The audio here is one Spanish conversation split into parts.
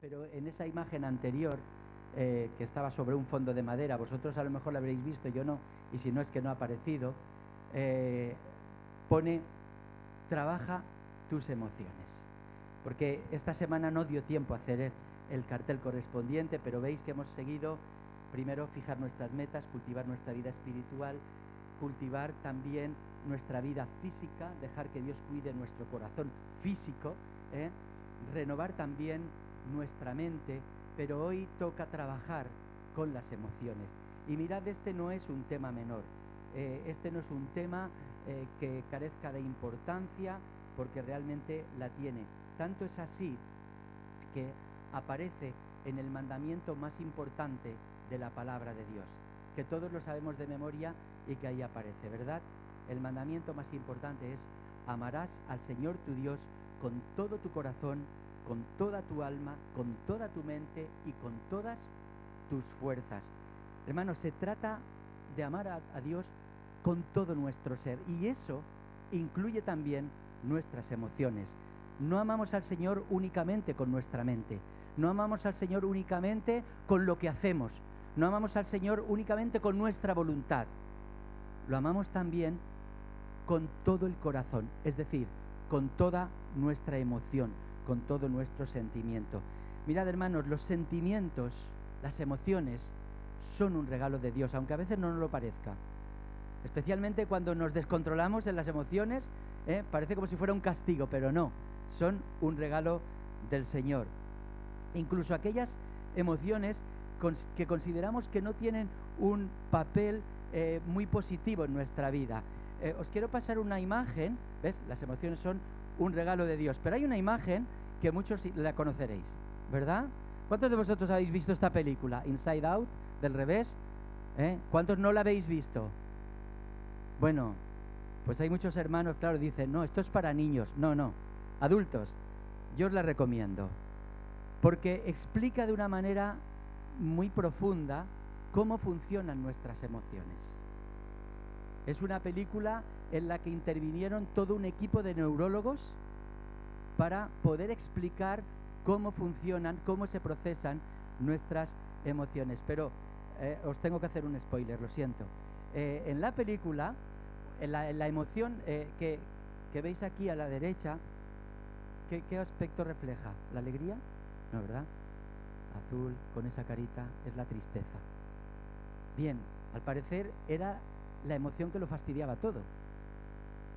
Pero en esa imagen anterior, que estaba sobre un fondo de madera, vosotros a lo mejor la habréis visto, yo no, y si no es que no ha aparecido, pone, trabaja tus emociones. Porque esta semana no dio tiempo a hacer el cartel correspondiente, pero veis que hemos seguido, primero, fijar nuestras metas, cultivar nuestra vida espiritual, cultivar también nuestra vida física, dejar que Dios cuide nuestro corazón físico, renovar también nuestra mente, pero hoy toca trabajar con las emociones. Y mirad, este no es un tema menor, este no es un tema que carezca de importancia, porque realmente la tiene. Tanto es así que aparece en el mandamiento más importante de la palabra de Dios, que todos lo sabemos de memoria y que ahí aparece, ¿verdad? El mandamiento más importante es: amarás al Señor tu Dios con todo tu corazón, con toda tu alma, con toda tu mente y con todas tus fuerzas. Hermanos, se trata de amar a Dios con todo nuestro ser, y eso incluye también nuestras emociones. No amamos al Señor únicamente con nuestra mente, no amamos al Señor únicamente con lo que hacemos, no amamos al Señor únicamente con nuestra voluntad, lo amamos también con todo el corazón, es decir, con toda nuestra emoción, con todo nuestro sentimiento. Mirad, hermanos, los sentimientos, las emociones, son un regalo de Dios, aunque a veces no nos lo parezca. Especialmente cuando nos descontrolamos en las emociones, parece como si fuera un castigo, pero no, son un regalo del Señor. Incluso aquellas emociones que consideramos que no tienen un papel muy positivo en nuestra vida. Os quiero pasar una imagen, ¿ves? Las emociones son un regalo de Dios, pero hay una imagen que muchos la conoceréis, ¿verdad? ¿Cuántos de vosotros habéis visto esta película, Inside Out, del revés? ¿Cuántos no la habéis visto? Bueno, pues hay muchos hermanos, claro, dicen, no, esto es para niños. No, no, adultos, yo os la recomiendo, porque explica de una manera muy profunda cómo funcionan nuestras emociones. Es una película en la que intervinieron todo un equipo de neurólogos para poder explicar cómo funcionan, cómo se procesan nuestras emociones. Pero os tengo que hacer un spoiler, lo siento. En la película, la emoción que veis aquí a la derecha, ¿qué aspecto refleja? ¿La alegría? No, ¿verdad? Azul, con esa carita, es la tristeza. Bien, al parecer era la emoción que lo fastidiaba todo.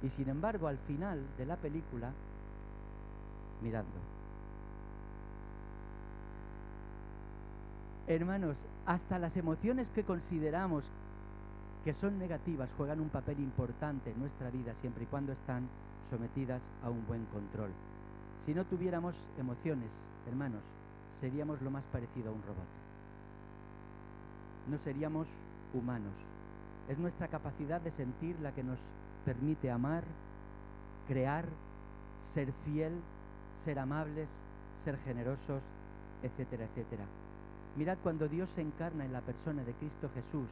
Y sin embargo, al final de la película, miradlo. Hermanos, hasta las emociones que consideramos que son negativas juegan un papel importante en nuestra vida siempre y cuando están sometidas a un buen control. Si no tuviéramos emociones, hermanos, seríamos lo más parecido a un robot. No seríamos humanos. Es nuestra capacidad de sentir la que nos permite amar, crear, ser fiel, ser amables, ser generosos, etcétera, etcétera. Mirad, cuando Dios se encarna en la persona de Cristo Jesús,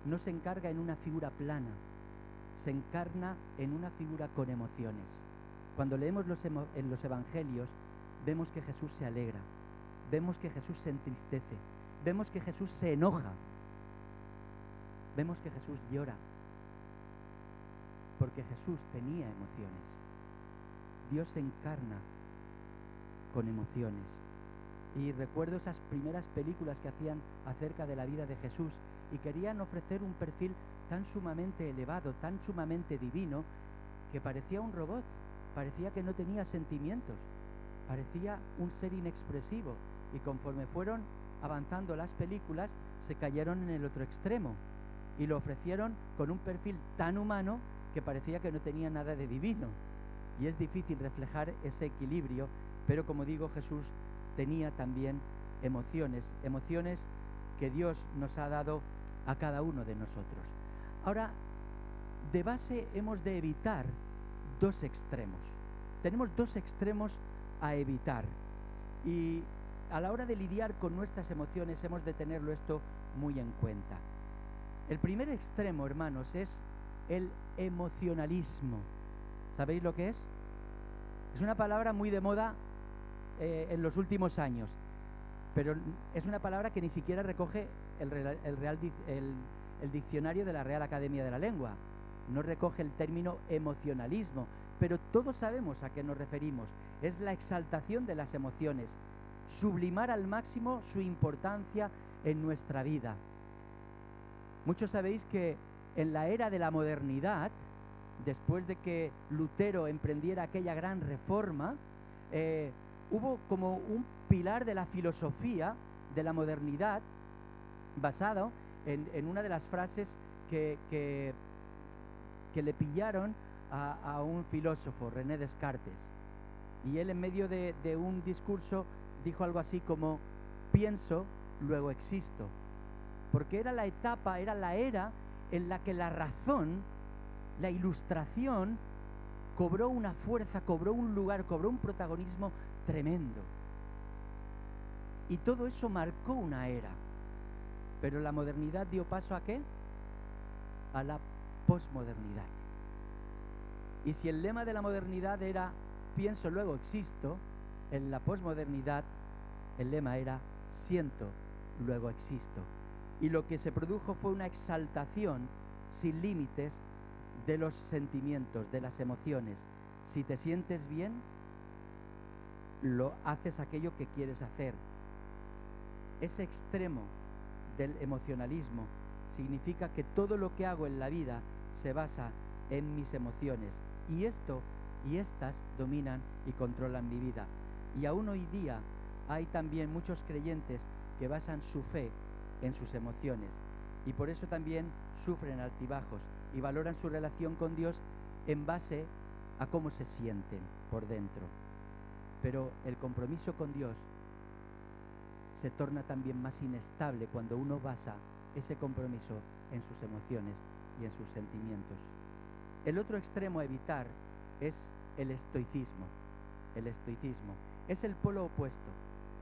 no se encarga en una figura plana, se encarna en una figura con emociones. Cuando leemos en los evangelios, vemos que Jesús se alegra, vemos que Jesús se entristece, vemos que Jesús se enoja, vemos que Jesús llora, porque Jesús tenía emociones. Dios se encarna con emociones. Y recuerdo esas primeras películas que hacían acerca de la vida de Jesús y querían ofrecer un perfil tan sumamente elevado, tan sumamente divino, que parecía un robot, parecía que no tenía sentimientos, parecía un ser inexpresivo, y conforme fueron avanzando las películas se cayeron en el otro extremo y lo ofrecieron con un perfil tan humano que parecía que no tenía nada de divino. Y es difícil reflejar ese equilibrio, pero como digo, Jesús tenía también emociones que Dios nos ha dado a cada uno de nosotros. Ahora, de base hemos de evitar dos extremos. Tenemos dos extremos a evitar. Y a la hora de lidiar con nuestras emociones hemos de tenerlo esto muy en cuenta. El primer extremo, hermanos, es el emocionalismo. ¿Sabéis lo que es? Es una palabra muy de moda en los últimos años. pero es una palabra que ni siquiera recoge el diccionario de la Real Academia de la Lengua. No recoge el término emocionalismo, pero todos sabemos a qué nos referimos. Es la exaltación de las emociones, sublimar al máximo su importancia en nuestra vida. Muchos sabéis que en la era de la modernidad, después de que Lutero emprendiera aquella gran reforma, hubo como un pilar de la filosofía de la modernidad basado en una de las frases que le pillaron a un filósofo, René Descartes. Y él, en medio de un discurso, dijo algo así como: pienso, luego existo. Porque era la etapa, era la era en la que la razón, la ilustración, cobró una fuerza, cobró un lugar, cobró un protagonismo tremendo. Y todo eso marcó una era. Pero la modernidad dio paso ¿a qué? A la posmodernidad. Y si el lema de la modernidad era pienso, luego existo, en la posmodernidad el lema era siento, luego existo. Y lo que se produjo fue una exaltación sin límites de los sentimientos, de las emociones. Si te sientes bien, lo haces aquello que quieres hacer. Ese extremo del emocionalismo significa que todo lo que hago en la vida se basa en mis emociones, y esto y estas dominan y controlan mi vida. Y aún hoy día hay también muchos creyentes que basan su fe en sus emociones, y por eso también sufren altibajos y valoran su relación con Dios en base a cómo se sienten por dentro. Pero el compromiso con Dios se torna también más inestable cuando uno basa ese compromiso en sus emociones y en sus sentimientos. El otro extremo a evitar es el estoicismo. El estoicismo es el polo opuesto.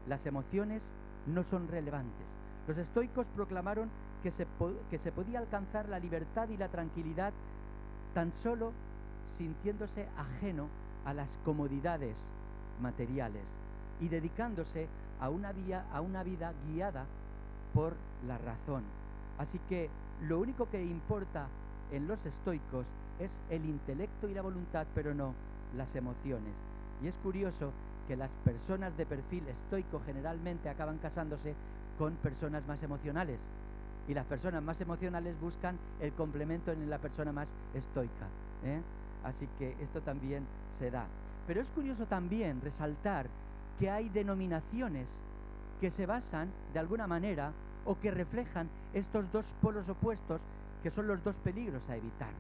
Las emociones no son relevantes. Los estoicos proclamaron que se podía alcanzar la libertad y la tranquilidad tan solo sintiéndose ajeno a las comodidades materiales y dedicándose a una vida guiada por la razón. Así que lo único que importa en los estoicos es el intelecto y la voluntad, pero no las emociones. Y es curioso que las personas de perfil estoico generalmente acaban casándose con personas más emocionales, y las personas más emocionales buscan el complemento en la persona más estoica, ¿eh? Así que esto también se da. Pero es curioso también resaltar que hay denominaciones que se basan de alguna manera o que reflejan estos dos polos opuestos, que son los dos peligros a evitar.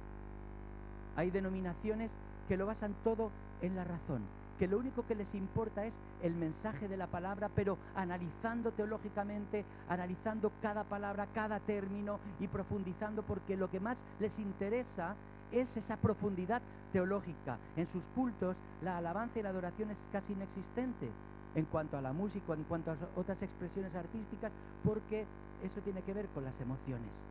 Hay denominaciones que lo basan todo en la razón, que lo único que les importa es el mensaje de la palabra, pero analizando teológicamente, analizando cada palabra, cada término y profundizando, porque lo que más les interesa es esa profundidad teológica. En sus cultos la alabanza y la adoración es casi inexistente en cuanto a la música, en cuanto a otras expresiones artísticas, porque eso tiene que ver con las emociones.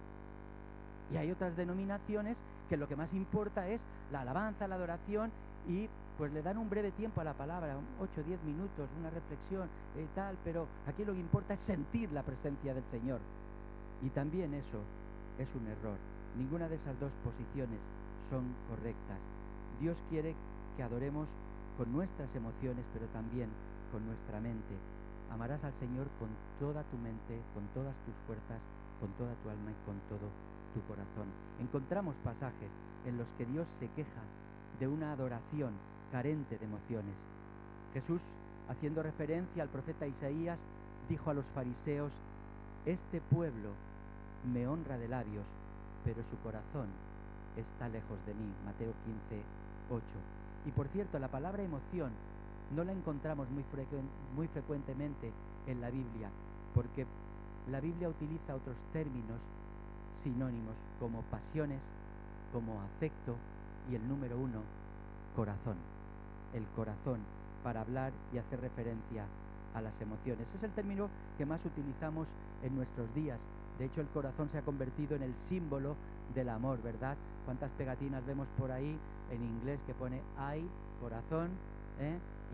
Y hay otras denominaciones que lo que más importa es la alabanza, la adoración, y pues le dan un breve tiempo a la palabra, 8 o 10 minutos, una reflexión y tal, pero aquí lo que importa es sentir la presencia del Señor. Y también eso es un error. Ninguna de esas dos posiciones son correctas. Dios quiere que adoremos con nuestras emociones, pero también con nuestra mente. Amarás al Señor con toda tu mente, con todas tus fuerzas, con toda tu alma y con todo tu corazón. Encontramos pasajes en los que Dios se queja de una adoración carente de emociones. Jesús, haciendo referencia al profeta Isaías, dijo a los fariseos: este pueblo me honra de labios, pero su corazón está lejos de mí. Mateo 15:8. Y por cierto, la palabra emoción no la encontramos muy frecuentemente en la Biblia, porque la Biblia utiliza otros términos sinónimos como pasiones, como afecto, y el número 1, corazón. El corazón, para hablar y hacer referencia a las emociones. Es el término que más utilizamos en nuestros días. De hecho, el corazón se ha convertido en el símbolo del amor, ¿verdad? ¿Cuántas pegatinas vemos por ahí en inglés que pone I, corazón,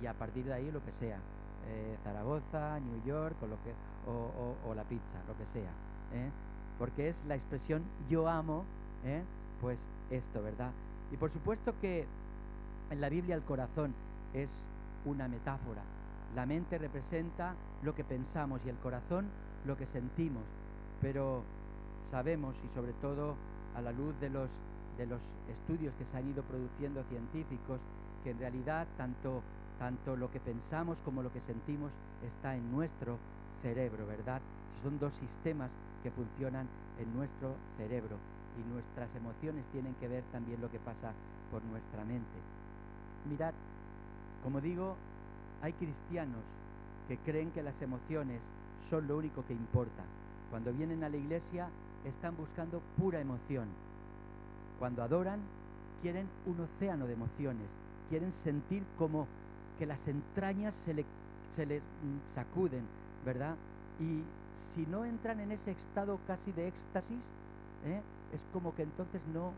y a partir de ahí lo que sea? Zaragoza, New York o la pizza, lo que sea, ¿eh? Porque es la expresión yo amo, pues esto, ¿verdad? Y por supuesto que en la Biblia el corazón es una metáfora. La mente representa lo que pensamos y el corazón lo que sentimos, pero sabemos, y sobre todo a la luz de los estudios que se han ido produciendo científicos, que en realidad tanto lo que pensamos como lo que sentimos está en nuestro cerebro, ¿verdad? Son dos sistemas que funcionan en nuestro cerebro y nuestras emociones tienen que ver también lo que pasa por nuestra mente. Mirad, como digo, hay cristianos que creen que las emociones son lo único que importa. Cuando vienen a la iglesia están buscando pura emoción. Cuando adoran quieren un océano de emociones, quieren sentir como que las entrañas se les sacuden, ¿verdad? Y si no entran en ese estado casi de éxtasis, es como que entonces no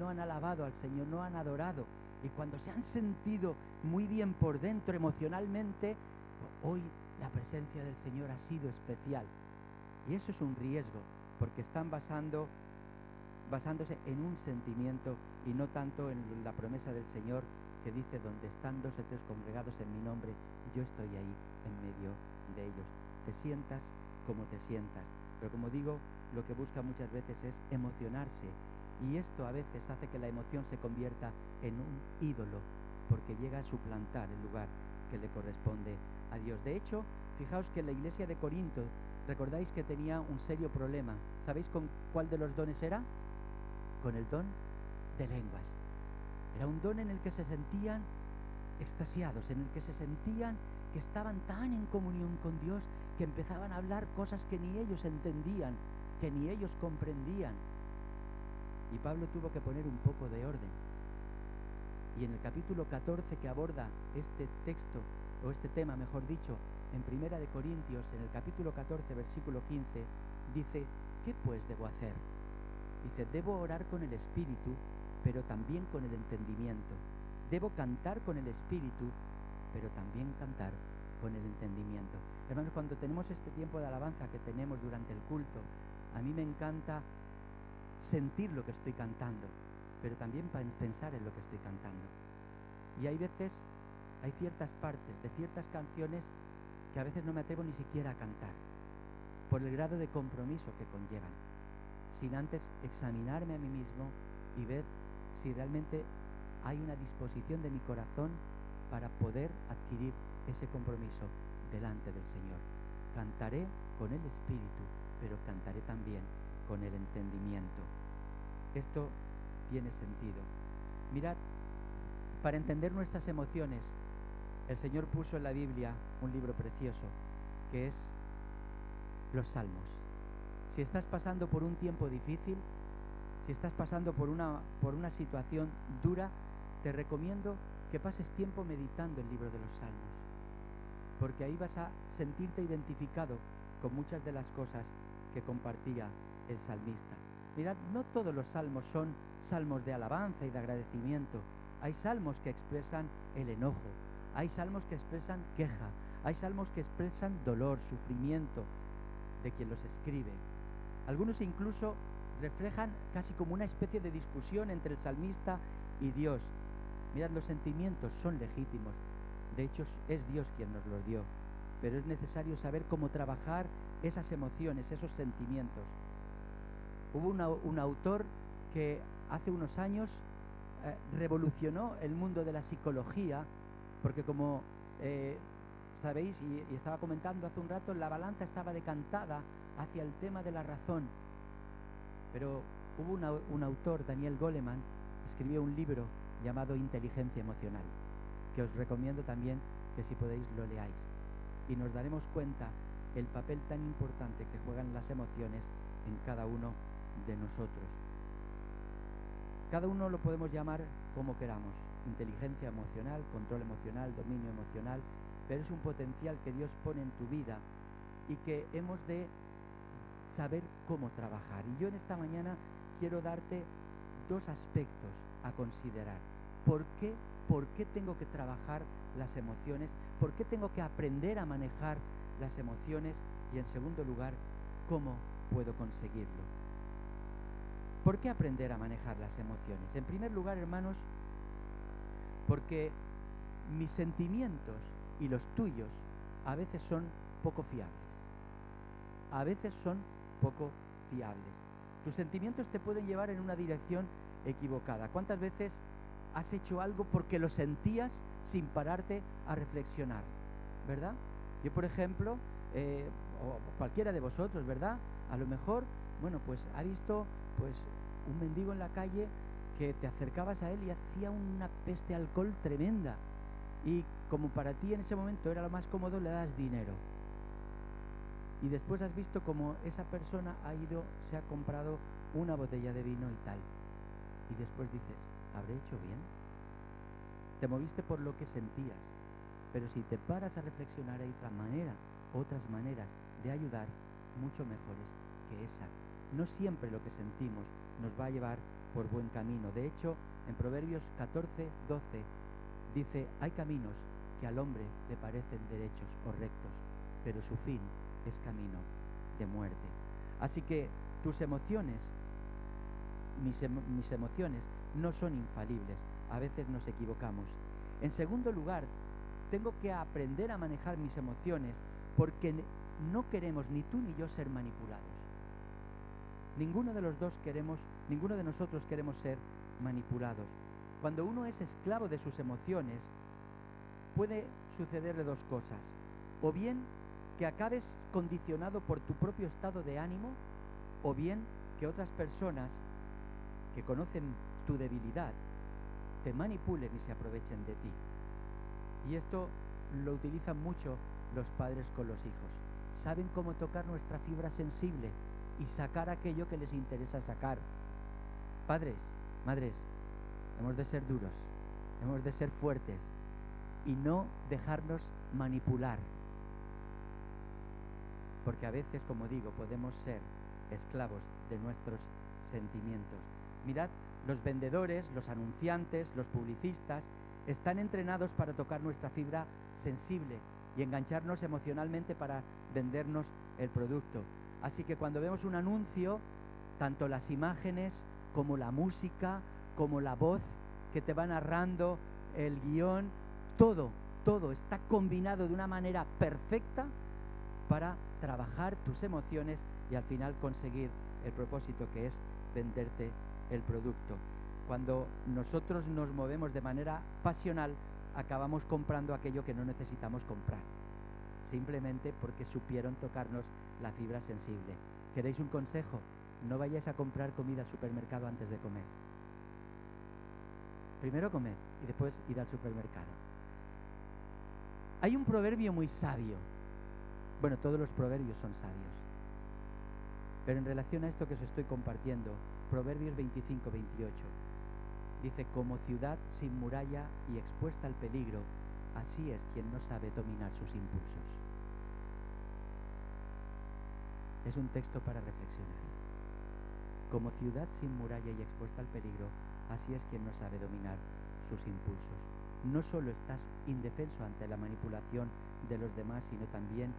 han alabado al Señor, no han adorado. Y cuando se han sentido muy bien por dentro emocionalmente, hoy la presencia del Señor ha sido especial. Y eso es un riesgo, porque están basándose en un sentimiento y no tanto en la promesa del Señor que dice: donde están 2 o 3 congregados en mi nombre, yo estoy ahí en medio de ellos. Te sientas como te sientas, pero como digo, lo que busca muchas veces es emocionarse, y esto a veces hace que la emoción se convierta en un ídolo, porque llega a suplantar el lugar que le corresponde a Dios. De hecho, fijaos que la iglesia de Corinto, recordáis que tenía un serio problema. ¿Sabéis con cuál de los dones era? Con el don de lenguas. Era un don en el que se sentían extasiados, en el que se sentían que estaban tan en comunión con Dios que empezaban a hablar cosas que ni ellos entendían, que ni ellos comprendían. Y Pablo tuvo que poner un poco de orden. Y en el capítulo 14 que aborda este texto, o este tema mejor dicho, en Primera de Corintios, en el capítulo 14, versículo 15, dice: ¿qué pues debo hacer? Dice: debo orar con el espíritu, pero también con el entendimiento. Debo cantar con el espíritu, pero también cantar con el entendimiento. Hermanos, cuando tenemos este tiempo de alabanza que tenemos durante el culto, a mí me encanta sentir lo que estoy cantando, pero también pensar en lo que estoy cantando. Y hay veces, hay ciertas partes de ciertas canciones que a veces no me atrevo ni siquiera a cantar, por el grado de compromiso que conllevan, sin antes examinarme a mí mismo y ver si realmente hay una disposición de mi corazón para poder adquirir ese compromiso delante del Señor. Cantaré con el espíritu, pero cantaré también con el entendimiento. Esto tiene sentido. Mirad, para entender nuestras emociones, el Señor puso en la Biblia un libro precioso, que es los Salmos. Si estás pasando por un tiempo difícil, si estás pasando por una situación dura, te recomiendo que pases tiempo meditando el libro de los Salmos, porque ahí vas a sentirte identificado con muchas de las cosas que compartía el salmista. Mirad, no todos los salmos son salmos de alabanza y de agradecimiento. Hay salmos que expresan el enojo, hay salmos que expresan queja, hay salmos que expresan dolor, sufrimiento de quien los escribe. Algunos incluso reflejan casi como una especie de discusión entre el salmista y Dios. Mirad, los sentimientos son legítimos, de hecho es Dios quien nos los dio, pero es necesario saber cómo trabajar esas emociones, esos sentimientos. Hubo un autor que hace unos años revolucionó el mundo de la psicología, porque como sabéis, y estaba comentando hace un rato, la balanza estaba decantada hacia el tema de la razón. Pero hubo un autor, Daniel Goleman, escribió un libro llamado Inteligencia Emocional, que os recomiendo también que si podéis lo leáis. Y nos daremos cuenta el papel tan importante que juegan las emociones en cada uno de nosotros. Cada uno lo podemos llamar como queramos: inteligencia emocional, control emocional, dominio emocional, pero es un potencial que Dios pone en tu vida y que hemos de saber cómo trabajar. Y yo en esta mañana quiero darte 2 aspectos a considerar. ¿Por qué tengo que trabajar las emociones? ¿Por qué tengo que aprender a manejar las emociones? Y en segundo lugar, ¿cómo puedo conseguirlo? ¿Por qué aprender a manejar las emociones? En primer lugar, hermanos, porque mis sentimientos y los tuyos a veces son poco fiables. A veces son poco fiables. Tus sentimientos te pueden llevar en una dirección equivocada. ¿Cuántas veces has hecho algo porque lo sentías sin pararte a reflexionar? ¿Verdad? Yo, por ejemplo, o cualquiera de vosotros, ¿verdad? A lo mejor, bueno, pues ha visto pues un mendigo en la calle que te acercabas a él y hacía una peste de alcohol tremenda. Y como para ti en ese momento era lo más cómodo, le das dinero. Y después has visto como esa persona se ha comprado una botella de vino y tal. Y después dices, ¿habré hecho bien? Te moviste por lo que sentías. Pero si te paras a reflexionar, hay otras maneras de ayudar mucho mejores que esa. No siempre lo que sentimos nos va a llevar por buen camino. De hecho, en Proverbios 14:12 dice, hay caminos que al hombre le parecen derechos o rectos, pero su fin es camino de muerte. Así que tus emociones, mis emociones no son infalibles. A veces nos equivocamos. En segundo lugar, tengo que aprender a manejar mis emociones porque no queremos ni tú ni yo ser manipulados. Ninguno de nosotros queremos ser manipulados. Cuando uno es esclavo de sus emociones, puede sucederle dos cosas. O bien que acabes condicionado por tu propio estado de ánimo, o bien que otras personas que conocen tu debilidad te manipulen y se aprovechen de ti. Y esto lo utilizan mucho los padres con los hijos. Saben cómo tocar nuestra fibra sensible y sacar aquello que les interesa sacar. Padres, madres, hemos de ser duros, hemos de ser fuertes y no dejarnos manipular. Porque a veces, como digo, podemos ser esclavos de nuestros sentimientos. Mirad, los vendedores, los anunciantes, los publicistas están entrenados para tocar nuestra fibra sensible y engancharnos emocionalmente para vendernos el producto. Así que cuando vemos un anuncio, tanto las imágenes como la música, como la voz que te va narrando, el guión, todo está combinado de una manera perfecta para trabajar tus emociones y al final conseguir el propósito que es venderte el producto. Cuando nosotros nos movemos de manera pasional, acabamos comprando aquello que no necesitamos comprar, simplemente porque supieron tocarnos la fibra sensible. ¿Queréis un consejo? No vayáis a comprar comida al supermercado antes de comer. Primero comed y después id al supermercado. Hay un proverbio muy sabio. Bueno, todos los proverbios son sabios. Pero en relación a esto que os estoy compartiendo, Proverbios 25-28, dice, como ciudad sin muralla y expuesta al peligro, así es quien no sabe dominar sus impulsos. Es un texto para reflexionar. Como ciudad sin muralla y expuesta al peligro, así es quien no sabe dominar sus impulsos. No solo estás indefenso ante la manipulación de los demás, sino también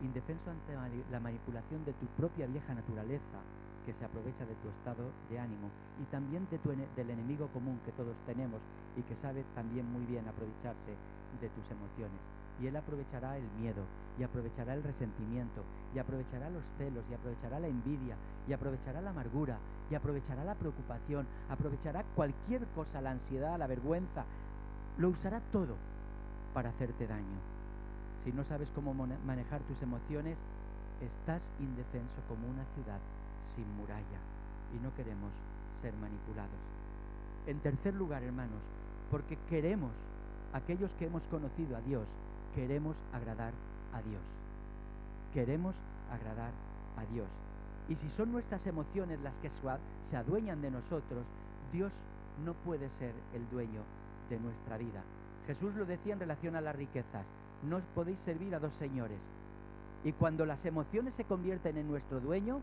indefenso ante la manipulación de tu propia vieja naturaleza, que se aprovecha de tu estado de ánimo, y también del enemigo común que todos tenemos y que sabe también muy bien aprovecharse de tus emociones. Y él aprovechará el miedo, y aprovechará el resentimiento, y aprovechará los celos, y aprovechará la envidia, y aprovechará la amargura, y aprovechará la preocupación, aprovechará cualquier cosa, la ansiedad, la vergüenza, lo usará todo para hacerte daño. Si no sabes cómo manejar tus emociones, estás indefenso como una ciudad sin muralla, y no queremos ser manipulados. En tercer lugar, hermanos, porque queremos, aquellos que hemos conocido a Dios, queremos agradar a Dios. Queremos agradar a Dios. Y si son nuestras emociones las que se adueñan de nosotros, Dios no puede ser el dueño de nuestra vida. Jesús lo decía en relación a las riquezas: no podéis servir a dos señores. Y cuando las emociones se convierten en nuestro dueño,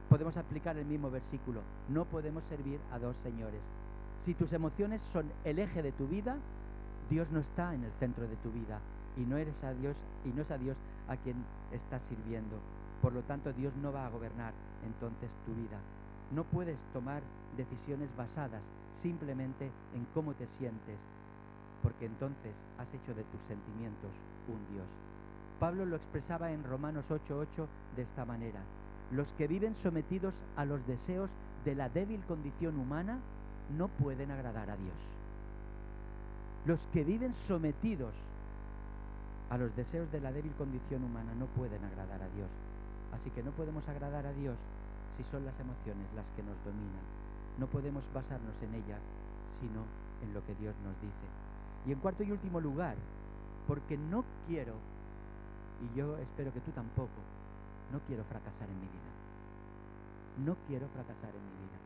podemos aplicar el mismo versículo: no podemos servir a dos señores. Si tus emociones son el eje de tu vida, Dios no está en el centro de tu vida y no eres a Dios y no es a Dios a quien estás sirviendo. Por lo tanto, Dios no va a gobernar entonces tu vida. No puedes tomar decisiones basadas simplemente en cómo te sientes, porque entonces has hecho de tus sentimientos un Dios. Pablo lo expresaba en Romanos 8:8 de esta manera: los que viven sometidos a los deseos de la débil condición humana no pueden agradar a Dios. Los que viven sometidos a los deseos de la débil condición humana no pueden agradar a Dios. Así que no podemos agradar a Dios si son las emociones las que nos dominan. No podemos basarnos en ellas, sino en lo que Dios nos dice. Y en cuarto y último lugar, porque no quiero, y yo espero que tú tampoco, no quiero fracasar en mi vida. No quiero fracasar en mi vida.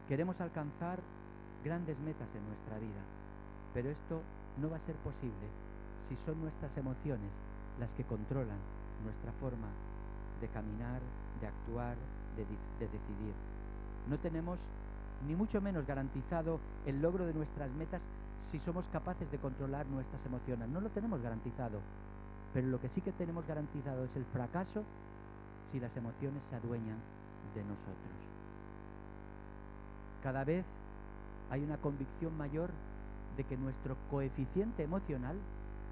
Queremos alcanzar grandes metas en nuestra vida, pero esto no va a ser posible si son nuestras emociones las que controlan nuestra forma de caminar, de actuar, de decidir. No tenemos ni mucho menos garantizado el logro de nuestras metas si somos capaces de controlar nuestras emociones. No lo tenemos garantizado, pero lo que sí que tenemos garantizado es el fracaso si las emociones se adueñan de nosotros. Cada vez hay una convicción mayor de que nuestro coeficiente emocional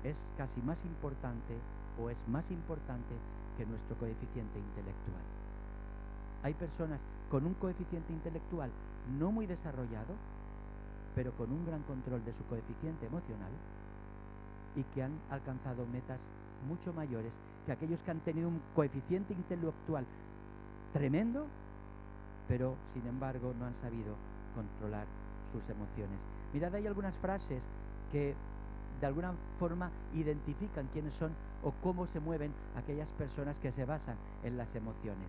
es casi más importante o es más importante que nuestro coeficiente intelectual. Hay personas con un coeficiente intelectual no muy desarrollado, pero con un gran control de su coeficiente emocional y que han alcanzado metas mucho mayores que aquellos que han tenido un coeficiente intelectual tremendo, pero sin embargo no han sabido controlar sus emociones. Mirad, hay algunas frases que de alguna forma identifican quiénes son o cómo se mueven aquellas personas que se basan en las emociones.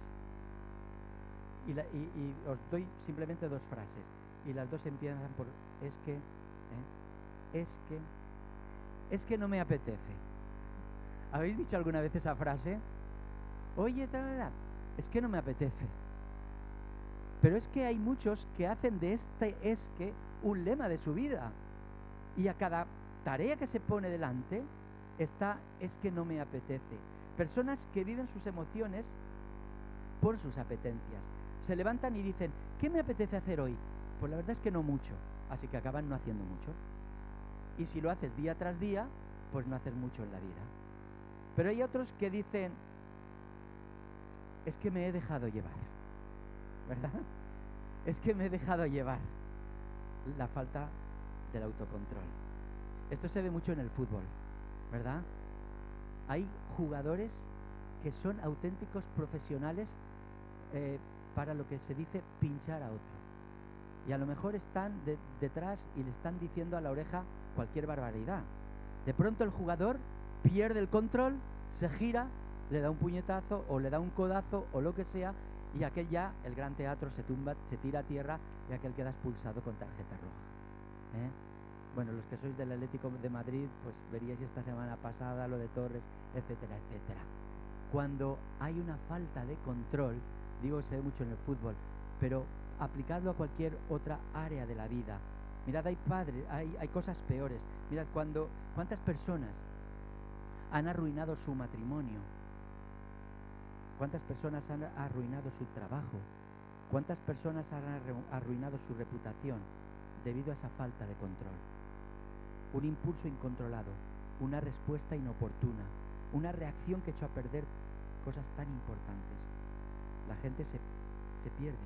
Y os doy simplemente dos frases, y las dos empiezan por es que no me apetece. ¿Habéis dicho alguna vez esa frase? Oye, es que no me apetece. Pero es que hay muchos que hacen de este es que un lema de su vida, y a cada tarea que se pone delante está es que no me apetece. Personas que viven sus emociones por sus apetencias. Se levantan y dicen, ¿qué me apetece hacer hoy? Pues la verdad es que no mucho, así que acaban no haciendo mucho. Y si lo haces día tras día, pues no haces mucho en la vida. Pero hay otros que dicen, es que me he dejado llevar, ¿verdad? Es que me he dejado llevar. La falta del autocontrol. Esto se ve mucho en el fútbol, ¿verdad? Hay jugadores que son auténticos profesionales para lo que se dice pinchar a otro. Y a lo mejor están detrás y le están diciendo a la oreja cualquier barbaridad. De pronto el jugador pierde el control, se gira, le da un puñetazo o le da un codazo o lo que sea, y aquel ya, el gran teatro, se tira a tierra y aquel queda expulsado con tarjeta roja. Bueno, los que sois del Atlético de Madrid, pues veríais esta semana pasada lo de Torres, etcétera, etcétera. Cuando hay una falta de control, digo, se ve mucho en el fútbol, pero aplicadlo a cualquier otra área de la vida. Mirad, hay cosas peores. Mirad, cuántas personas han arruinado su matrimonio, cuántas personas han arruinado su trabajo, cuántas personas han arruinado su reputación debido a esa falta de control. Un impulso incontrolado, una respuesta inoportuna, una reacción que echó a perder cosas tan importantes. La gente se pierde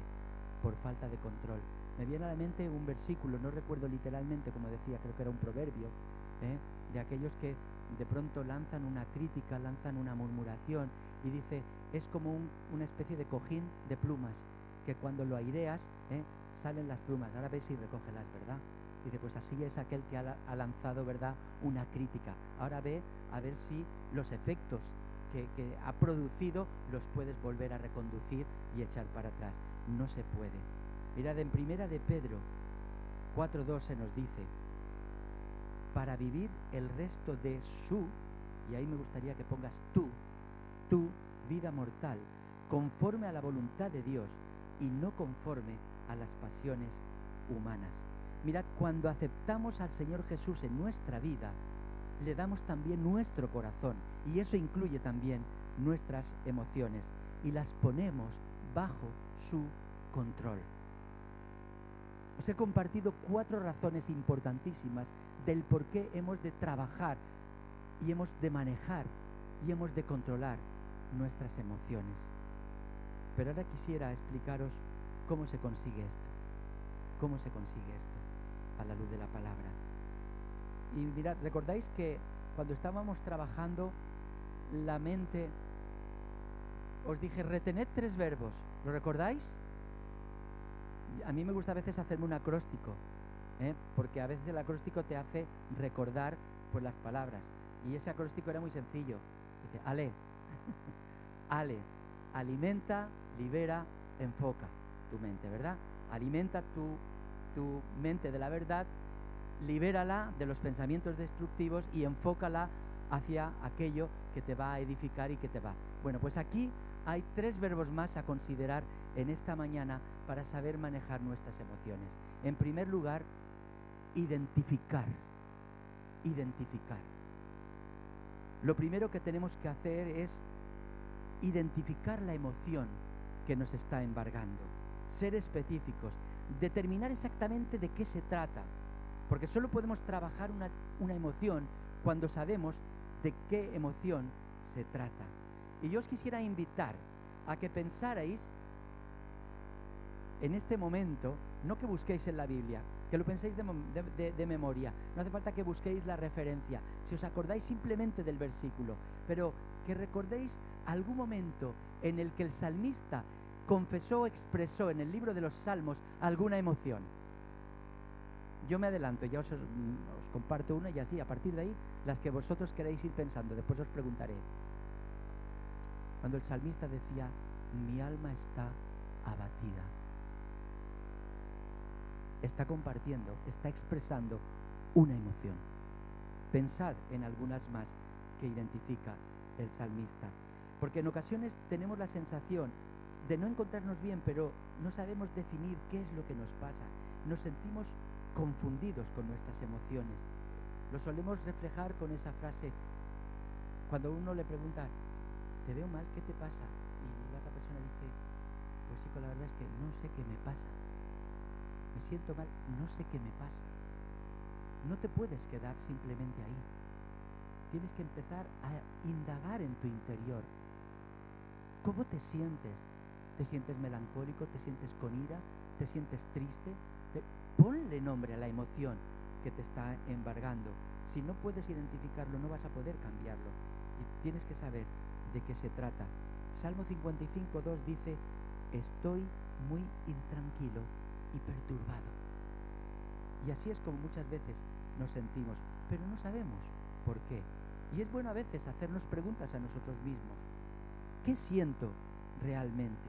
por falta de control. Me viene a la mente un versículo, no recuerdo literalmente como decía, creo que era un proverbio, de aquellos que de pronto lanzan una crítica, lanzan una murmuración, y dice, es como una especie de cojín de plumas, que cuando lo aireas, salen las plumas. Ahora ves y recógelas, ¿verdad? Dice, pues así es aquel que ha lanzado, ¿verdad?, una crítica. Ahora ve a ver si los efectos que ha producido los puedes volver a reconducir y echar para atrás. No se puede. Mirad, en Primera de Pedro 4:2 se nos dice, para vivir el resto de y ahí me gustaría que pongas tu vida mortal, conforme a la voluntad de Dios y no conforme a las pasiones humanas. Mirad, cuando aceptamos al Señor Jesús en nuestra vida, le damos también nuestro corazón, y eso incluye también nuestras emociones, y las ponemos bajo su control. Os he compartido 4 razones importantísimas del por qué hemos de trabajar y hemos de manejar y hemos de controlar nuestras emociones. Pero ahora quisiera explicaros cómo se consigue esto. ¿Cómo se consigue esto a la luz de la palabra? Y mirad, ¿recordáis que cuando estábamos trabajando la mente, os dije, retened 3 verbos? ¿Lo recordáis? A mí me gusta a veces hacerme un acróstico, porque a veces el acróstico te hace recordar pues las palabras. Y ese acróstico era muy sencillo. Dice, Ale, Ale, alimenta, libera, enfoca tu mente, ¿verdad? Alimenta tu mente de la verdad, libérala de los pensamientos destructivos y enfócala hacia aquello que te va a edificar y que te va. Bueno, pues aquí hay 3 verbos más a considerar en esta mañana para saber manejar nuestras emociones. En primer lugar, identificar. Identificar. Lo primero que tenemos que hacer es identificar la emoción que nos está embargando, ser específicos, determinar exactamente de qué se trata, porque solo podemos trabajar una emoción cuando sabemos de qué emoción se trata. Y yo os quisiera invitar a que pensarais en este momento, no que busquéis en la Biblia, que lo penséis de memoria, no hace falta que busquéis la referencia, si os acordáis simplemente del versículo, pero que recordéis algún momento en el que el salmista confesó o expresó en el libro de los Salmos alguna emoción. Yo me adelanto, ya os comparto una y así, a partir de ahí, las que vosotros queréis ir pensando, después os preguntaré. Cuando el salmista decía, mi alma está abatida, está compartiendo, está expresando una emoción. Pensad en algunas más que identifica el salmista, porque en ocasiones tenemos la sensación de no encontrarnos bien, pero no sabemos definir qué es lo que nos pasa. Nos sentimos confundidos con nuestras emociones. Lo solemos reflejar con esa frase cuando uno le pregunta, te veo mal, ¿qué te pasa? Y la otra persona dice, pues chico, la verdad es que no sé qué me pasa. Me siento mal, no sé qué me pasa. No te puedes quedar simplemente ahí. Tienes que empezar a indagar en tu interior. ¿Cómo te sientes? ¿Te sientes melancólico? ¿Te sientes con ira? ¿Te sientes triste? Ponle nombre a la emoción que te está embargando. Si no puedes identificarlo, no vas a poder cambiarlo. Y tienes que saber de qué se trata. Salmo 55:2 dice, estoy muy intranquilo y perturbado. Y así es como muchas veces nos sentimos, pero no sabemos por qué. Y es bueno a veces hacernos preguntas a nosotros mismos. ¿Qué siento realmente?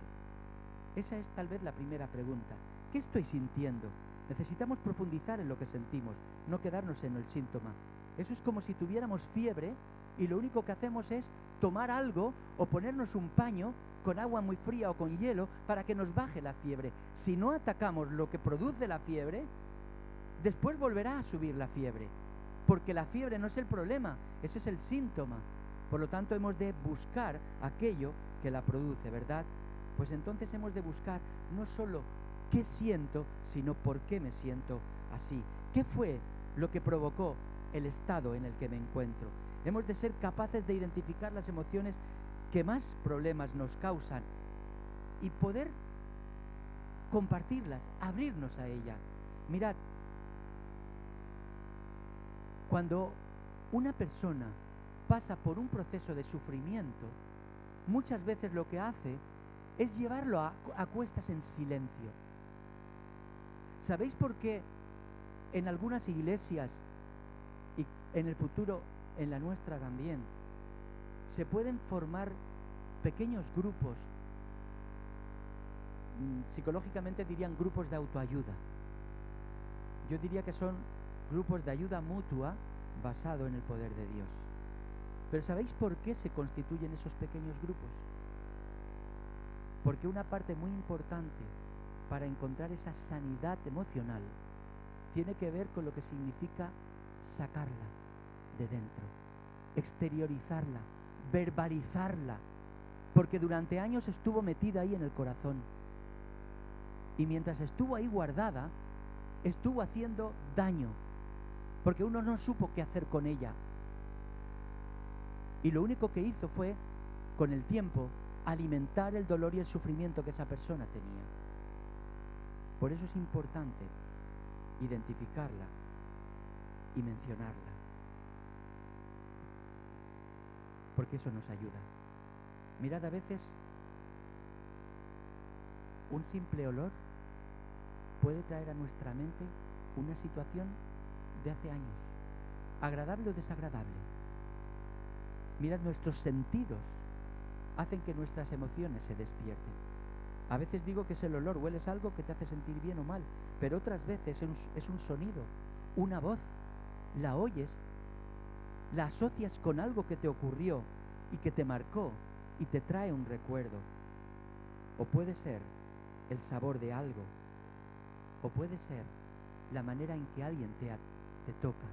Esa es tal vez la primera pregunta. ¿Qué estoy sintiendo? Necesitamos profundizar en lo que sentimos, no quedarnos en el síntoma. Eso es como si tuviéramos fiebre y lo único que hacemos es tomar algo o ponernos un paño con agua muy fría o con hielo para que nos baje la fiebre. Si no atacamos lo que produce la fiebre, después volverá a subir la fiebre, porque la fiebre no es el problema, ese es el síntoma. Por lo tanto, hemos de buscar aquello que la produce, ¿verdad? Pues entonces hemos de buscar no solo qué siento, sino por qué me siento así. ¿Qué fue lo que provocó el estado en el que me encuentro? Hemos de ser capaces de identificar las emociones que más problemas nos causan y poder compartirlas, abrirnos a ella. Mirad, cuando una persona pasa por un proceso de sufrimiento, muchas veces lo que hace es llevarlo a cuestas en silencio. ¿Sabéis por qué en algunas iglesias y en el futuro en la nuestra también se pueden formar pequeños grupos? Psicológicamente dirían grupos de autoayuda. Yo diría que son grupos de ayuda mutua basado en el poder de Dios. Pero ¿sabéis por qué se constituyen esos pequeños grupos? Porque una parte muy importante para encontrar esa sanidad emocional tiene que ver con lo que significa sacarla de dentro, exteriorizarla, verbalizarla, porque durante años estuvo metida ahí en el corazón. Y mientras estuvo ahí guardada, estuvo haciendo daño, porque uno no supo qué hacer con ella. Y lo único que hizo fue, con el tiempo, alimentar el dolor y el sufrimiento que esa persona tenía. Por eso es importante identificarla y mencionarla, porque eso nos ayuda. Mirad, a veces un simple olor puede traer a nuestra mente una situación de hace años, agradable o desagradable. Mirad, nuestros sentidos hacen que nuestras emociones se despierten. A veces digo que es el olor, hueles algo que te hace sentir bien o mal, pero otras veces es un sonido, una voz, la oyes, la asocias con algo que te ocurrió y que te marcó y te trae un recuerdo. O puede ser el sabor de algo, o puede ser la manera en que alguien te toca.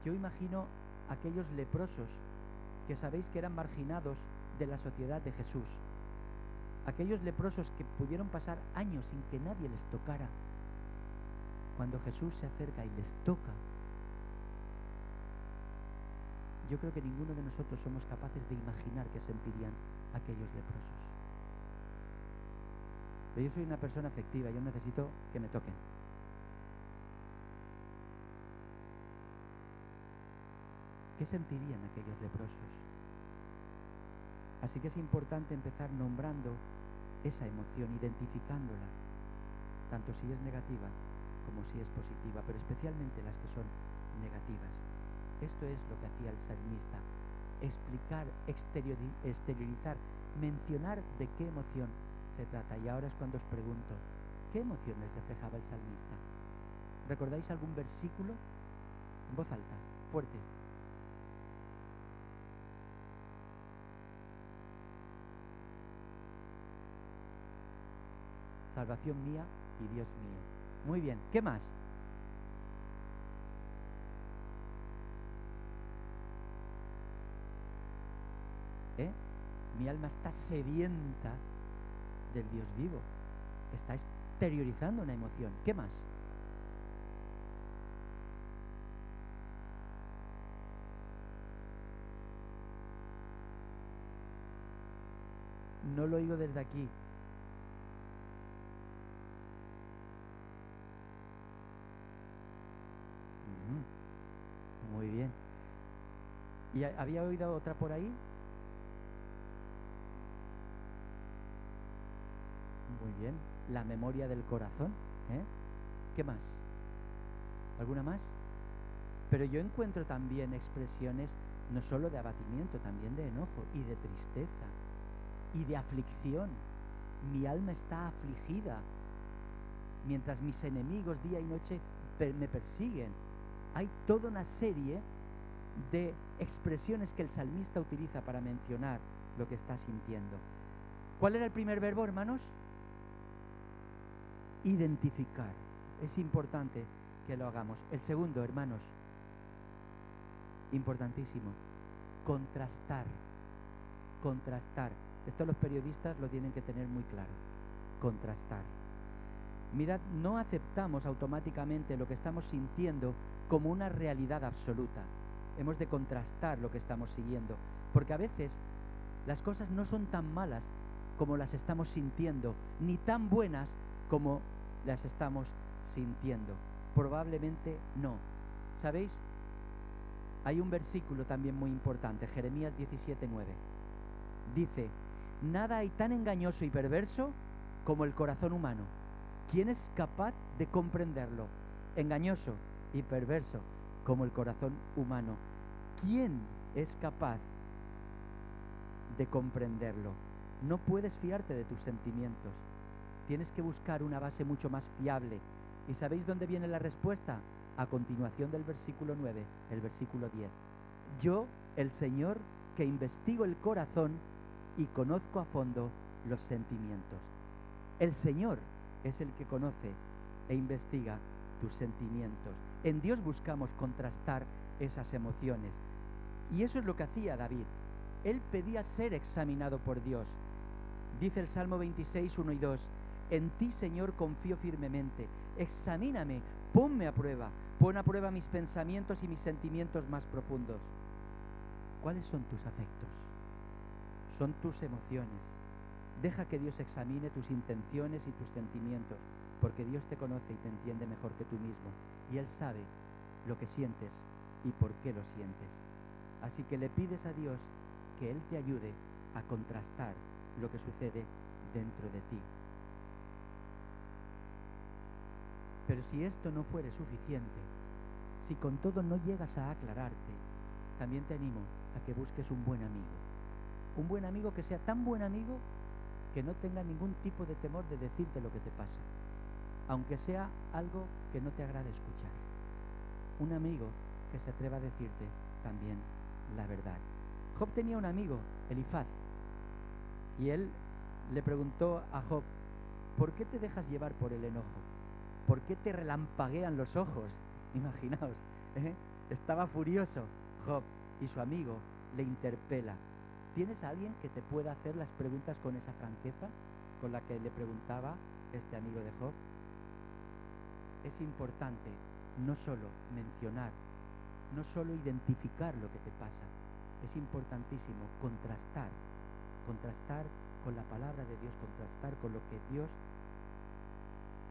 Yo imagino aquellos leprosos que sabéis que eran marginados de la sociedad de Jesús, aquellos leprosos que pudieron pasar años sin que nadie les tocara. Cuando Jesús se acerca y les toca, yo creo que ninguno de nosotros somos capaces de imaginar qué sentirían aquellos leprosos. Pero yo soy una persona afectiva, yo necesito que me toquen. ¿Qué sentirían aquellos leprosos? Así que es importante empezar nombrando esa emoción, identificándola, tanto si es negativa como si es positiva, pero especialmente las que son negativas. Esto es lo que hacía el salmista: explicar, exteriorizar, mencionar de qué emoción se trata. Y ahora es cuando os pregunto, ¿qué emociones reflejaba el salmista? ¿Recordáis algún versículo? En voz alta, fuerte. Salvación mía y Dios mío. Muy bien, ¿qué más? Mi alma está sedienta del Dios vivo. Está exteriorizando una emoción. ¿Qué más? No lo oigo desde aquí. Muy bien. ¿Y había oído otra por ahí? Muy bien. La memoria del corazón. ¿Qué más? ¿Alguna más? Pero yo encuentro también expresiones no solo de abatimiento, también de enojo y de tristeza y de aflicción. Mi alma está afligida mientras mis enemigos día y noche me persiguen. Hay toda una serie de expresiones que el salmista utiliza para mencionar lo que está sintiendo. ¿Cuál era el primer verbo, hermanos? Identificar. Es importante que lo hagamos. El segundo, hermanos, importantísimo, contrastar. Contrastar. Esto los periodistas lo tienen que tener muy claro. Contrastar. Mirad, no aceptamos automáticamente lo que estamos sintiendo como una realidad absoluta. Hemos de contrastar lo que estamos siguiendo, porque a veces las cosas no son tan malas como las estamos sintiendo, ni tan buenas como las estamos sintiendo. Probablemente no. ¿Sabéis? Hay un versículo también muy importante, Jeremías 17:9. Dice: nada hay tan engañoso y perverso como el corazón humano. ¿Quién es capaz de comprenderlo? Engañoso y perverso como el corazón humano. ¿Quién es capaz de comprenderlo? No puedes fiarte de tus sentimientos. Tienes que buscar una base mucho más fiable. ¿Y sabéis dónde viene la respuesta? A continuación del versículo 9, el versículo 10. Yo, el Señor, que investigo el corazón y conozco a fondo los sentimientos. El Señor es el que conoce e investiga tus sentimientos. En Dios buscamos contrastar esas emociones. Y eso es lo que hacía David. Él pedía ser examinado por Dios. Dice el Salmo 26, 1 y 2, en ti, Señor, confío firmemente. Examíname, ponme a prueba. Pon a prueba mis pensamientos y mis sentimientos más profundos. ¿Cuáles son tus afectos? Son tus emociones. Deja que Dios examine tus intenciones y tus sentimientos, porque Dios te conoce y te entiende mejor que tú mismo. Y Él sabe lo que sientes y por qué lo sientes. Así que le pides a Dios que Él te ayude a contrastar lo que sucede dentro de ti. Pero si esto no fuere suficiente, si con todo no llegas a aclararte, también te animo a que busques un buen amigo. Un buen amigo que sea tan buen amigo que no tenga ningún tipo de temor de decirte lo que te pasa, aunque sea algo que no te agrade escuchar. Un amigo que se atreva a decirte también la verdad. Job tenía un amigo, Elifaz, y él le preguntó a Job, ¿por qué te dejas llevar por el enojo? ¿Por qué te relampaguean los ojos? Imaginaos, estaba furioso Job y su amigo le interpela. ¿Tienes a alguien que te pueda hacer las preguntas con esa franqueza con la que le preguntaba este amigo de Job? Es importante no solo mencionar, no solo identificar lo que te pasa, es importantísimo contrastar con la palabra de Dios, contrastar con lo que Dios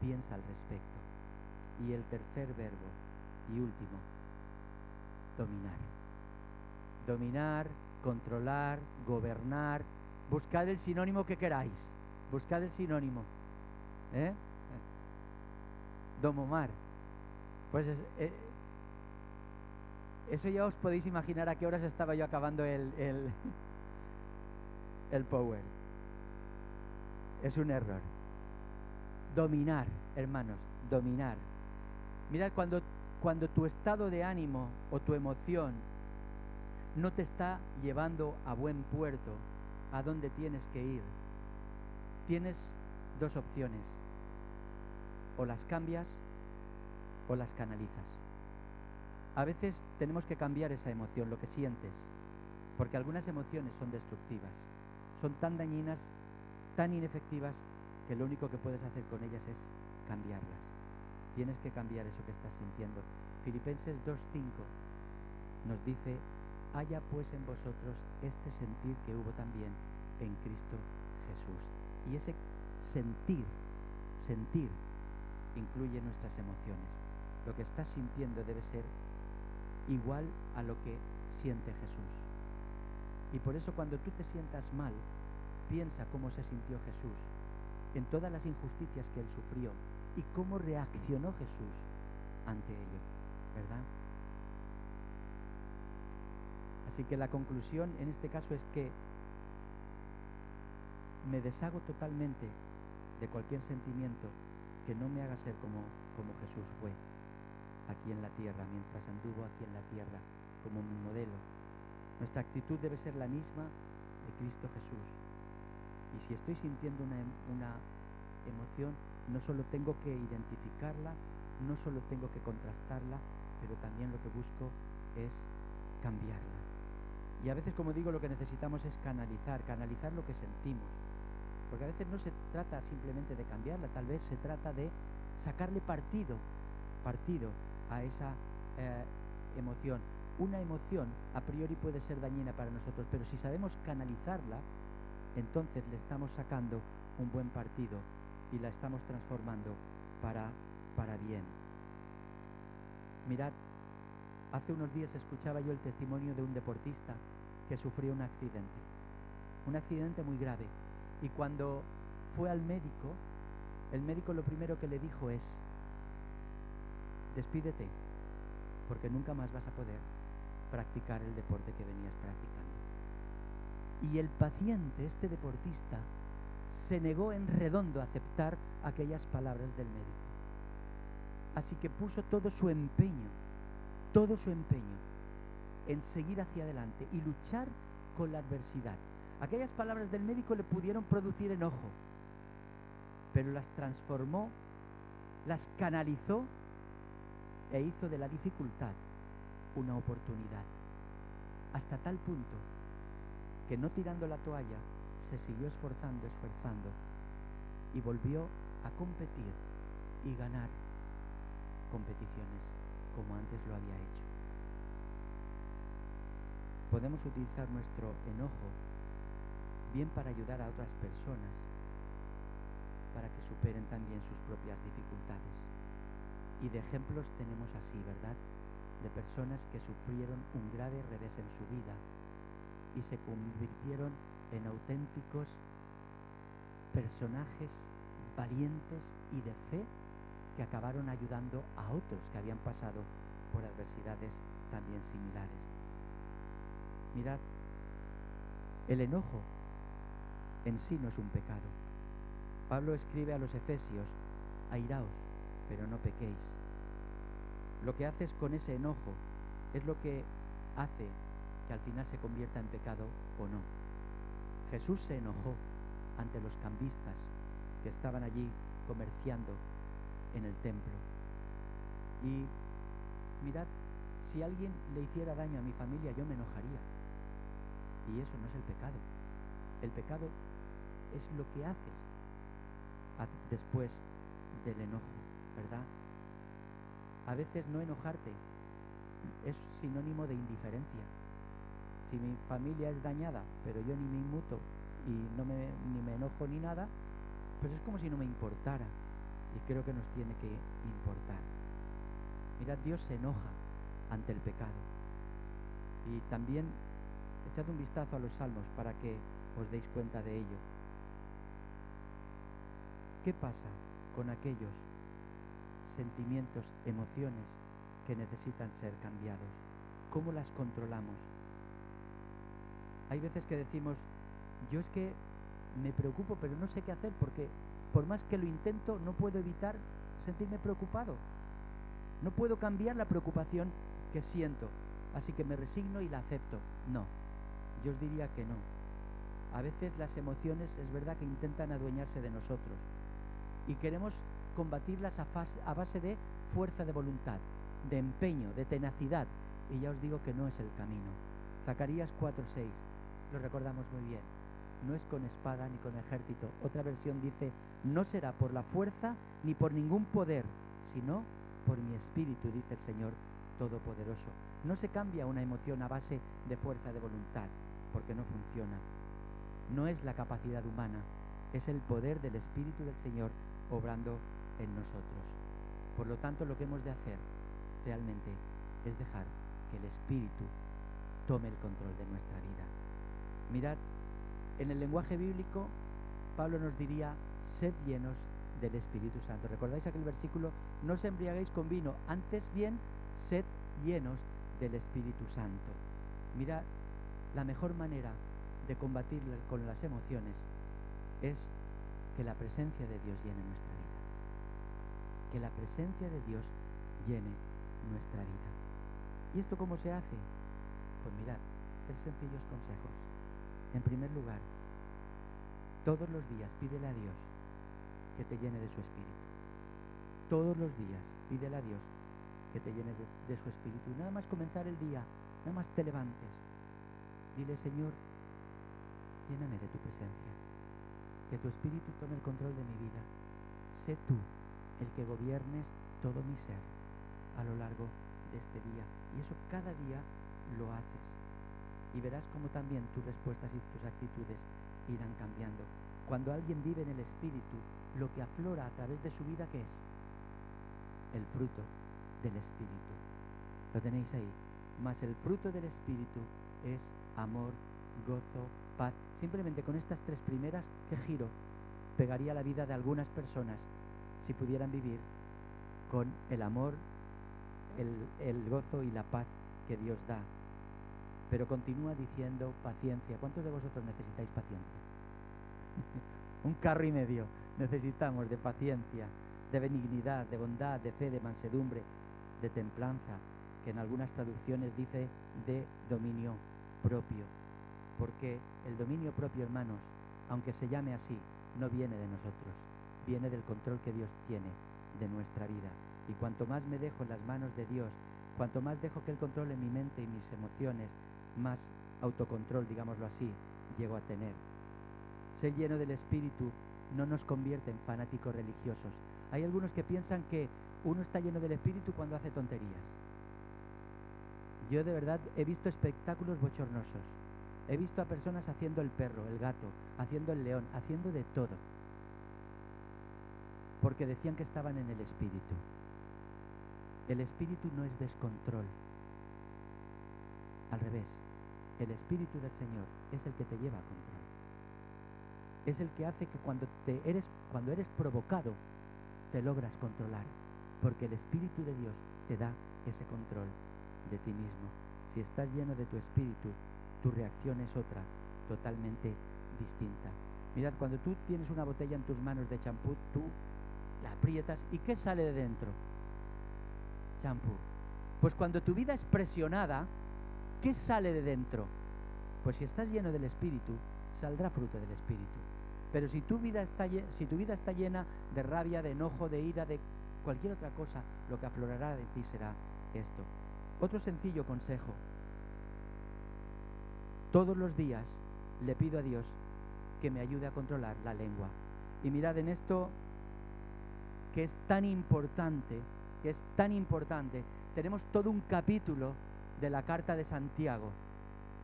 piensa al respecto. Y el tercer verbo y último, dominar. Dominar, controlar, gobernar. Buscad el sinónimo que queráis. Buscad el sinónimo. Domomar. Pues eso ya os podéis imaginar a qué horas estaba yo acabando el power. Es un error. Dominar, hermanos, dominar. Mirad, cuando tu estado de ánimo o tu emoción no te está llevando a buen puerto, a donde tienes que ir, tienes dos opciones: o las cambias o las canalizas. A veces tenemos que cambiar esa emoción, lo que sientes, porque algunas emociones son destructivas, son tan dañinas, tan inefectivas, que lo único que puedes hacer con ellas es cambiarlas. Tienes que cambiar eso que estás sintiendo. Filipenses 2:5 nos dice: haya pues en vosotros este sentir que hubo también en Cristo Jesús. Y ese sentir incluye nuestras emociones. Lo que estás sintiendo debe ser igual a lo que siente Jesús. Y por eso, cuando tú te sientas mal, piensa cómo se sintió Jesús en todas las injusticias que Él sufrió y cómo reaccionó Jesús ante ello, ¿verdad? Así que la conclusión en este caso es que me deshago totalmente de cualquier sentimiento que no me haga ser como Jesús fue aquí en la tierra, mientras anduvo aquí en la tierra como mi modelo. Nuestra actitud debe ser la misma de Cristo Jesús. Y si estoy sintiendo una emoción, no solo tengo que identificarla, no solo tengo que contrastarla, pero también lo que busco es cambiarla. Y a veces, como digo, lo que necesitamos es canalizar lo que sentimos. Porque a veces no se trata simplemente de cambiarla, tal vez se trata de sacarle partido a esa emoción. Una emoción a priori puede ser dañina para nosotros, pero si sabemos canalizarla, entonces le estamos sacando un buen partido y la estamos transformando para bien. Mirad, hace unos días escuchaba yo el testimonio de un deportista que sufrió un accidente muy grave, y cuando fue al médico, el médico lo primero que le dijo es: despídete, porque nunca más vas a poder practicar el deporte que venías practicando. Y el paciente, este deportista, se negó en redondo a aceptar aquellas palabras del médico. Así que puso todo su empeño en seguir hacia adelante y luchar con la adversidad. Aquellas palabras del médico le pudieron producir enojo, pero las transformó las canalizó e hizo de la dificultad una oportunidad, hasta tal punto que no tirando la toalla, se siguió esforzando y volvió a competir y ganar competiciones como antes lo había hecho. Podemos utilizar nuestro enojo bien para ayudar a otras personas, para que superen también sus propias dificultades. Y de ejemplos tenemos así, ¿verdad? De personas que sufrieron un grave revés en su vida y se convirtieron en auténticos personajes valientes y de fe que acabaron ayudando a otros que habían pasado por adversidades también similares. Mirad, el enojo en sí no es un pecado. Pablo escribe a los Efesios: airaos, pero no pequéis. Lo que haces con ese enojo es lo que hace que al final se convierta en pecado o no. Jesús se enojó ante los cambistas que estaban allí comerciando en el templo. Y mirad, si alguien le hiciera daño a mi familia, yo me enojaría. Y eso no es el pecado. El pecado es lo que haces después del enojo, ¿verdad? A veces no enojarte es sinónimo de indiferencia. Si mi familia es dañada, pero yo ni me inmuto y ni me enojo ni nada, pues es como si no me importara. Y creo que nos tiene que importar. Mirad, Dios se enoja ante el pecado. Y también echad un vistazo a los salmos para que os deis cuenta de ello. ¿Qué pasa con aquellos sentimientos, emociones que necesitan ser cambiados? ¿Cómo las controlamos? Hay veces que decimos: yo es que me preocupo, pero no sé qué hacer, porque por más que lo intento, no puedo evitar sentirme preocupado. No puedo cambiar la preocupación que siento, así que me resigno y la acepto. No, yo os diría que no. A veces las emociones es verdad que intentan adueñarse de nosotros y queremos combatirlas a base de fuerza de voluntad, de empeño, de tenacidad, y ya os digo que no es el camino. Zacarías 4:6, lo recordamos muy bien: no es con espada ni con ejército. Otra versión dice: no será por la fuerza ni por ningún poder, sino por mi espíritu, dice el Señor Todopoderoso. No se cambia una emoción a base de fuerza de voluntad, porque no funciona. No es la capacidad humana, es el poder del Espíritu del Señor obrando en nosotros. Por lo tanto, lo que hemos de hacer realmente es dejar que el Espíritu tome el control de nuestra vida. Mirad, en el lenguaje bíblico, Pablo nos diría: sed llenos del Espíritu Santo. ¿Recordáis aquel versículo? No os embriaguéis con vino, antes bien, sed llenos del Espíritu Santo. Mirad, la mejor manera de combatir con las emociones es que la presencia de Dios llene nuestra vida. Que la presencia de Dios llene nuestra vida. ¿Y esto cómo se hace? Pues mirad, 3 sencillos consejos. En primer lugar, todos los días pídele a Dios que te llene de su Espíritu. Todos los días pídele a Dios que te llene de su Espíritu. Y nada más comenzar el día, nada más te levantes, dile: Señor, lléname de tu presencia, que tu Espíritu tome el control de mi vida. Sé tú el que gobiernes todo mi ser a lo largo de este día. Y eso cada día lo haces. Y verás cómo también tus respuestas y tus actitudes irán cambiando. Cuando alguien vive en el Espíritu, lo que aflora a través de su vida, ¿qué es? El fruto del Espíritu. Lo tenéis ahí. Mas el fruto del Espíritu es amor, gozo, paz. Simplemente con estas 3 primeras, ¿qué giro pegaría la vida de algunas personas si pudieran vivir con el amor, el gozo y la paz que Dios da? Pero continúa diciendo paciencia. ¿Cuántos de vosotros necesitáis paciencia? Un carro y medio necesitamos de paciencia, de benignidad, de bondad, de fe, de mansedumbre, de templanza, que en algunas traducciones dice de dominio propio. Porque el dominio propio, hermanos, aunque se llame así, no viene de nosotros, viene del control que Dios tiene de nuestra vida. Y cuanto más me dejo en las manos de Dios, cuanto más dejo que Él controle mi mente y mis emociones, más autocontrol, digámoslo así, llego a tener. Ser lleno del Espíritu no nos convierte en fanáticos religiosos. Hay algunos que piensan que uno está lleno del Espíritu cuando hace tonterías. Yo de verdad he visto espectáculos bochornosos. He visto a personas haciendo el perro, el gato, haciendo el león, haciendo de todo, porque decían que estaban en el Espíritu. El Espíritu no es descontrol. Al revés, el Espíritu del Señor es el que te lleva a control. Es el que hace que cuando eres provocado, te logras controlar, porque el Espíritu de Dios te da ese control de ti mismo. Si estás lleno de tu Espíritu, tu reacción es otra, totalmente distinta. Mirad, cuando tú tienes una botella en tus manos de champú, tú la aprietas y ¿qué sale de dentro? Champú. Pues cuando tu vida es presionada, ¿qué sale de dentro? Pues si estás lleno del Espíritu, saldrá fruto del Espíritu. Pero si tu vida está llena de rabia, de enojo, de ira, de cualquier otra cosa, lo que aflorará de ti será esto. Otro sencillo consejo. Todos los días le pido a Dios que me ayude a controlar la lengua. Y mirad en esto que es tan importante, tenemos todo un capítulo de la carta de Santiago,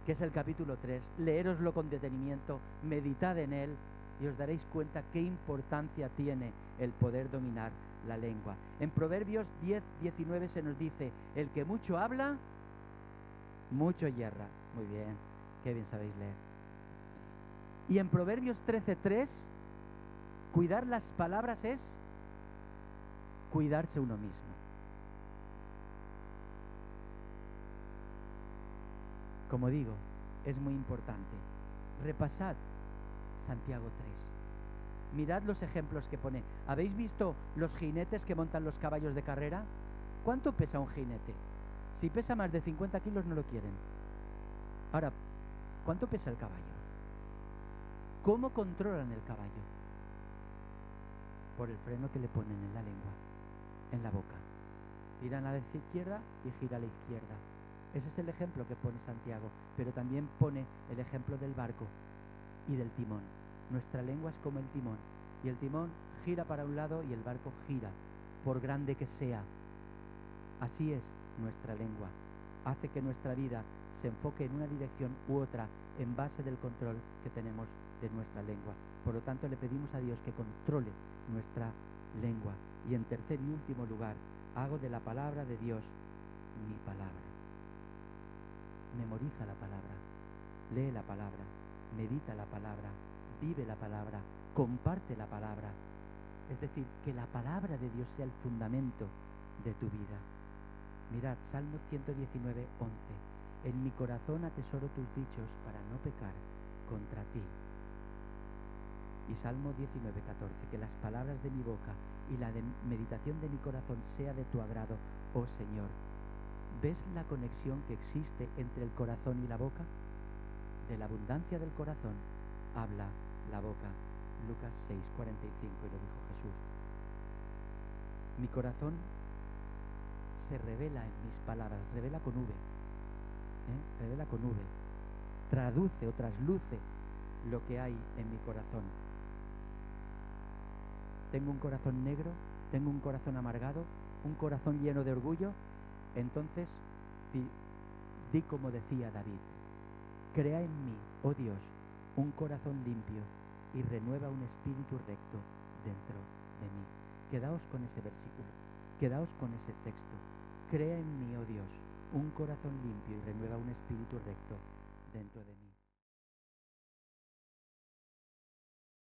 que es el capítulo 3. Leéroslo con detenimiento, meditad en él y os daréis cuenta qué importancia tiene el poder dominar la lengua. En Proverbios 10:19 se nos dice: el que mucho habla, mucho yerra. Muy bien, qué bien sabéis leer. Y en Proverbios 13:3, cuidar las palabras es cuidarse uno mismo. Como digo, es muy importante. Repasad Santiago 3. Mirad los ejemplos que pone. ¿Habéis visto los jinetes que montan los caballos de carrera? ¿Cuánto pesa un jinete? Si pesa más de 50 kilos no lo quieren. Ahora, ¿cuánto pesa el caballo? ¿Cómo controlan el caballo? Por el freno que le ponen en la lengua, en la boca. Tiran a la izquierda y gira a la izquierda. Ese es el ejemplo que pone Santiago, pero también pone el ejemplo del barco y del timón. Nuestra lengua es como el timón, y el timón gira para un lado y el barco gira, por grande que sea. Así es nuestra lengua. Hace que nuestra vida se enfoque en una dirección u otra en base del control que tenemos de nuestra lengua. Por lo tanto, le pedimos a Dios que controle nuestra lengua. Y en tercer y último lugar, hago de la palabra de Dios mi palabra. Memoriza la palabra, lee la palabra, medita la palabra, vive la palabra, comparte la palabra. Es decir, que la palabra de Dios sea el fundamento de tu vida. Mirad, Salmo 119:11. En mi corazón atesoro tus dichos para no pecar contra ti. Y Salmo 19:14. Que las palabras de mi boca y la meditación de mi corazón sea de tu agrado, oh Señor. ¿Ves la conexión que existe entre el corazón y la boca? De la abundancia del corazón habla la boca. Lucas 6:45, y lo dijo Jesús. Mi corazón se revela en mis palabras, revela con V, revela con V, traduce o trasluce lo que hay en mi corazón. Tengo un corazón negro, tengo un corazón amargado, un corazón lleno de orgullo. Entonces di como decía David: crea en mí, oh Dios, un corazón limpio y renueva un espíritu recto dentro de mí. Quedaos con ese versículo, quedaos con ese texto. Crea en mí, oh Dios, un corazón limpio y renueva un espíritu recto dentro de mí.